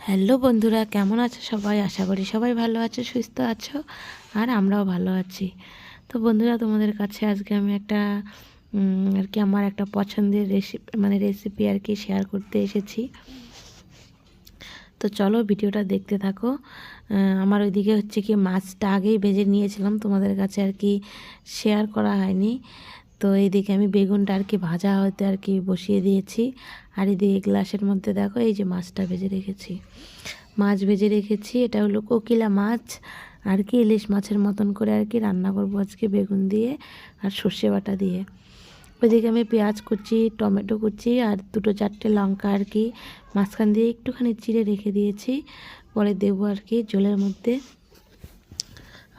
Hello বন্ধুরা, কেমন আছো সবাই? আশা করি সবাই ভালো আছো, সুস্থ আছো, আর আমরাও ভালো আছি। তো বন্ধুরা, তোমাদের কাছে আজকে আমি একটা আর কি আমার একটা পছন্দের রেসিপি আর কি শেয়ার করতে এসেছি। তো চলো ভিডিওটা দেখতে থাকো। আমার ওইদিকে হচ্ছে কি মাছটা আগেই ভেজে নিয়েছিলাম, তোমাদের কাছে আর কি শেয়ার করা হয়নি। তো এইদিকে আমি বেগুনটা আর কি ভাজা হতে আর কি বসিয়ে দিয়েছি। আর এদিকে গ্লাসের মধ্যে দেখো এই যে মাছটা ভেজে রেখেছি। মাছ ভেজে রেখেছি, এটা হলো কোকিলা মাছ আর কি, ইলিশ মাছের মতন করে আর কি রান্না করবো আজকে বেগুন দিয়ে আর সর্ষে বাটা দিয়ে। ওইদিকে আমি পেঁয়াজ কুচি, টমেটো কুচি আর দুটো চারটে লঙ্কা আর কি মাঝখান দিয়ে একটুখানি চিড়ে রেখে দিয়েছি, পরে দেবো আর কি ঝোলের মধ্যে।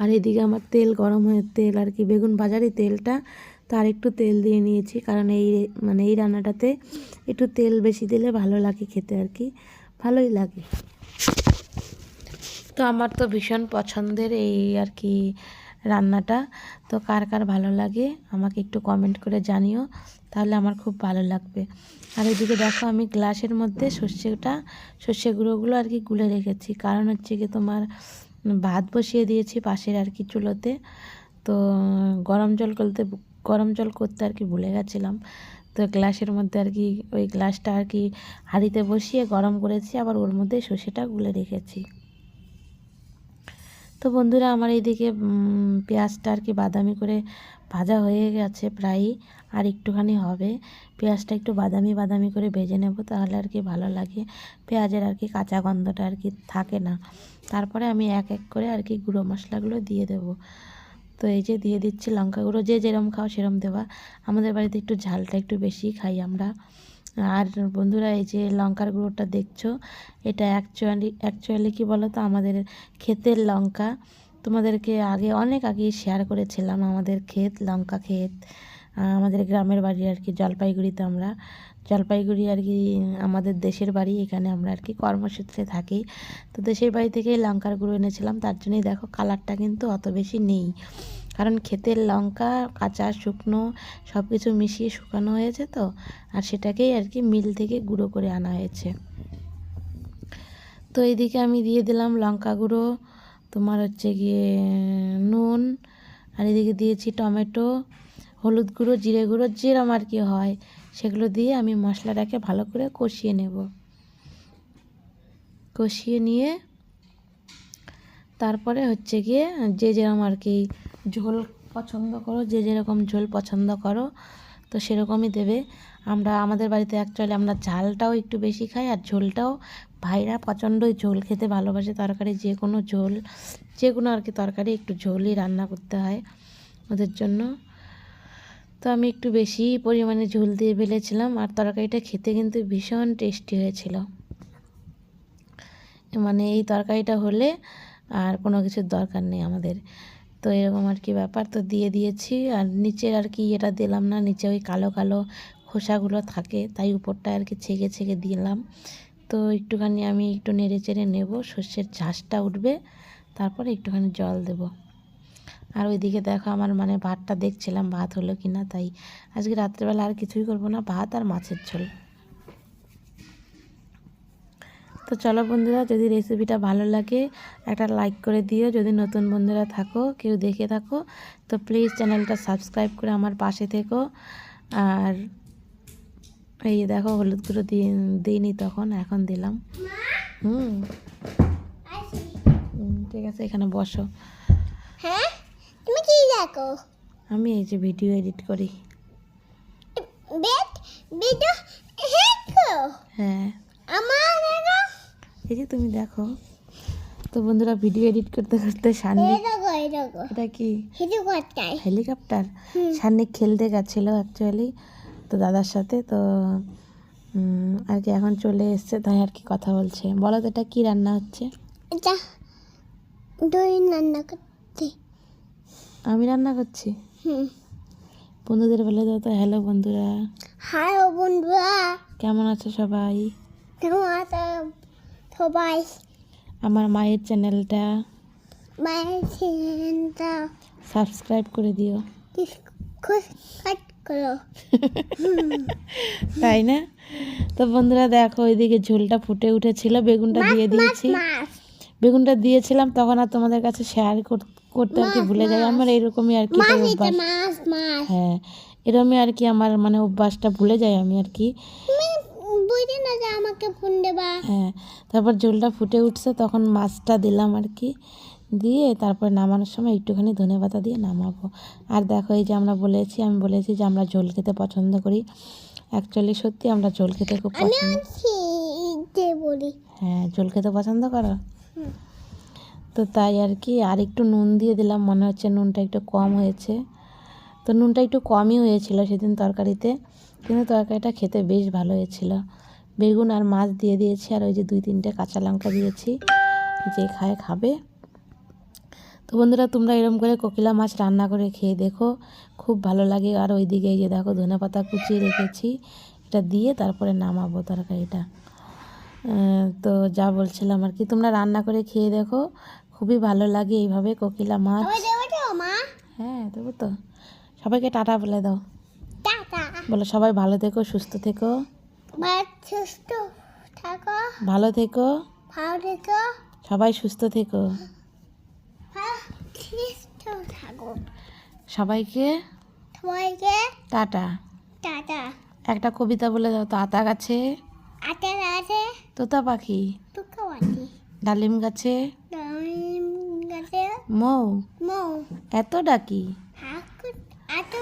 আর এদিকে আমার তেল গরম হয়ে তেল আর কি বেগুন ভাজারই তেলটা, তার একটু তেল দিয়ে নিয়েছি, কারণ এই রান্নাটাতে একটু তেল বেশি দিলে ভালো লাগে খেতে আর কি, ভালোই লাগে। তো আমার তো ভীষণ পছন্দের এই আর কি রান্নাটা। তো কার কার ভালো লাগে আমাকে একটু কমেন্ট করে জানিও, তাহলে আমার খুব ভালো লাগবে। আর এদিকে দেখো আমি গ্লাসের মধ্যে সর্ষে গুঁড়োগুলো আর কি গুলে রেখেছি, কারণ হচ্ছে কি তোমার ভাত বসিয়ে দিয়েছি পাশের আর কি চুলোতে। তো গরম জল করতে আর কি ভুলে গেছিলাম। তো গ্লাসের মধ্যে আর কি ওই গ্লাসটা আর কি হাঁড়িতে বসিয়ে গরম করেছি, আবার ওর মধ্যে সর্ষেটা গুলে রেখেছি। তো বন্ধুরা, আমার এইদিকে পেঁয়াজটা আর কি বাদামি করে ভাজা হয়ে গেছে প্রায়ই, আর একটুখানি হবে। পেঁয়াজটা একটু বাদামি করে ভেজে নেব, তাহলে আর কি ভালো লাগে, পেঁয়াজের আর কি কাঁচা গন্ধটা আর কি থাকে না। তারপরে আমি এক এক করে আর কি গুঁড়ো মশলাগুলো দিয়ে দেব। তো এই যে দিয়ে দিচ্ছি লঙ্কা গুঁড়ো, যে যেরম খাও সেরম দেওয়া। আমাদের বাড়িতে একটু ঝালটা একটু বেশি খাই আমরা। আর বন্ধুরা, এই যে লঙ্কার গুঁড়োটা দেখছো, এটা অ্যাকচুয়ালি কি বলো তো, আমাদের ক্ষেতের লঙ্কা। তোমাদেরকে অনেক আগে শেয়ার করেছিলাম আমাদের লঙ্কা ক্ষেত। আমাদের গ্রামের বাড়ি আর কি জলপাইগুড়িতে, আমরা জলপাইগুড়ি আর কি আমাদের দেশের বাড়ি, এখানে আমরা আর কি কর্মসূত্রে থাকি। তো দেশের বাড়ি থেকেই লঙ্কার গুঁড়ো এনেছিলাম, তার জন্যই দেখো কালারটা কিন্তু অত বেশি নেই, কারণ ক্ষেতের লঙ্কা কাঁচা শুকনো সব কিছু মিশিয়ে শুকানো হয়েছে তো, আর সেটাকেই আর কি মিল থেকে গুঁড়ো করে আনা হয়েছে। তো এইদিকে আমি দিয়ে দিলাম লঙ্কা গুঁড়ো, তোমার হচ্ছে গিয়ে নুন, আর এদিকে দিয়েছি টমেটো, হলুদ গুঁড়ো, জিরে গুঁড়ো, যেরম আর কি হয় সেগুলো দিয়ে আমি মশলাটাকে ভালো করে কষিয়ে নেব। কষিয়ে নিয়ে তারপরে হচ্ছে গিয়ে যে যেরকম আর কি ঝোল পছন্দ করো, যে যেরকম ঝোল পছন্দ করো তো সেরকমই দেবে। আমাদের বাড়িতে অ্যাকচুয়ালি আমরা ঝালটাও একটু বেশি খাই, আর ঝোলটাও, ভাইরা প্রচণ্ডই ঝোল খেতে ভালোবাসে, তরকারি যে কোনো ঝোল, যে কোনো আর কি তরকারি একটু ঝোলই রান্না করতে হয় ওদের জন্য। তো আমি একটু বেশি পরিমাণে ঝোল দিয়ে ফেলেছিলাম, আর তরকারিটা খেতে কিন্তু ভীষণ টেস্টি হয়েছিল। মানে এই তরকারিটা হলে আর কোনো কিছুর দরকার নেই আমাদের। তো এরকম আর কি ব্যাপার, তো দিয়ে দিয়েছি। আর নিচের আর কি এটা দিলাম না, নিচে ওই কালো কালো খোসাগুলো থাকে, তাই উপরটা আর কি ছেঁকে দিলাম। তো একটুখানি আমি একটু নেড়ে চেড়ে নেব, সর্ষের ঝাঁসটা উঠবে, তারপরে একটুখানি জল দেব। আর ওইদিকে দেখো আমার ভাতটা দেখছিলাম ভাত হলো কি না, তাই আজকে রাত্রেবেলা আর কিছুই করবো না, ভাত আর মাছের ঝোল। তো চলো বন্ধুরা, যদি রেসিপিটা ভালো লাগে একটা লাইক করে দিও, যদি নতুন বন্ধুরা থাকো, কেউ দেখে থাকো, তো প্লিজ চ্যানেলটা সাবস্ক্রাইব করে আমার পাশে থেকো। আর এই দেখো হলুদ গুঁড়ো দিইনি তখন, এখন দিলাম। ঠিক আছে, এখানে বসো। হ্যাঁ, তুমি কি দেখো? আমি এই যে ভিডিও এডিট করি। ভিডিও হ্যাঁ, আমার দেখো, এই যে তুমি দেখো। তো বন্ধুরা, ভিডিও এডিট করতে করতে সান্নিক, এটা কি হেলিকপ্টার, সান্নিক খেলতে গেছিলো অ্যাকচুয়ালি তো দাদার সাথে, তো আর কি এখন চলে এসছে, তাই আর কি কথা বলছে। বলো তো এটা কী রান্না হচ্ছে? এটা দই রান্না করতে। আমি রান্না করছি। বন্ধুদের বলে দাও তো হ্যালো বন্ধুরা। হাই বন্ধুরা, কেমন আছো সবাই? কেমন আছো সবাই? আমার মায়ের চ্যানেলটা সাবস্ক্রাইব সাবস্ক্রাইব করে দিও। করো তাই না? তো বন্ধুরা দেখো ওইদিকে ঝোলটা ফুটে উঠেছিল, বেগুনটা দিয়ে দিয়েছি। মাছ বেগুনটা দিয়েছিলাম তখন আর তোমাদের কাছে শেয়ার করতে আর কি ভুলে যাই। আমার এরকমই আর কি এটা মাছ অভ্যাস। মাছ মাছ হ্যাঁ, এরকমই আর কি আমার মানে অভ্যাসটা ভুলে যাই আমি আর কি। তুমি বুঝি না যে আমাকে ফোন দেবা। হ্যাঁ, তারপর ঝোলটা ফুটে উঠছে তখন মাছটা দিলাম আর কি, দিয়ে তারপর নামানোর সময় একটুখানি ধনেপাতা দিয়ে নামাবো। আর দেখো এই যে আমি বলেছি যে আমরা ঝোল খেতে পছন্দ করি। অ্যাকচুয়ালি সত্যি আমরা ঝোল খেতে খুব আমি পছন্দ। আছি যে বলি হ্যাঁ, ঝোল খেতে পছন্দ করো। হুম। তো তাই আর কি, আর একটু নুন দিয়ে দিলাম, মনে হচ্ছে নুনটা একটু কম হয়েছে। তো নুনটা একটু কমই হয়েছিল সেদিন তরকারিতে, কিন্তু তরকারিটা খেতে বেশ ভালো হয়েছিল। বেগুন আর মাছ দিয়ে দিয়েছি, আর ওই যে 2-3টে কাঁচা লঙ্কা দিয়েছি, যে খায় খাবে। তো বন্ধুরা তোমরা এরকম করে কোকিলা মাছ রান্না করে খেয়ে দেখো, খুব ভালো লাগে। আর ওইদিকে এই যে দেখো ধনেপাতা কুচিয়ে রেখেছি, এটা দিয়ে তারপরে নামাবো তরকারিটা। তো যা বলছিলাম আর কি, তোমরা রান্না করে খেয়ে দেখো, খুবই ভালো লাগে এইভাবে কোকিলা মাছ। ওই দেবো তো মা। হ্যাঁ দেবো তো। সবাইকে টাটা বলে দাও, টাটা বলো সবাই ভালো থেকো, সুস্থ থেকো, বাদ সুস্থ থাকো ভালো থেকো, ভালো থেকো সবাই সুস্থ থেকো। সুস্থ থাকো সবাইকে সবাইকে টাটা। টাটা। একটা কবিতা বলে দাও তো। আতা গাছে আটা আছে তোতা পাখি, টুকো আছে ডালিম গাছে ডালিম গাছে মৌ মৌ এত ডাকি। হাকুট আটো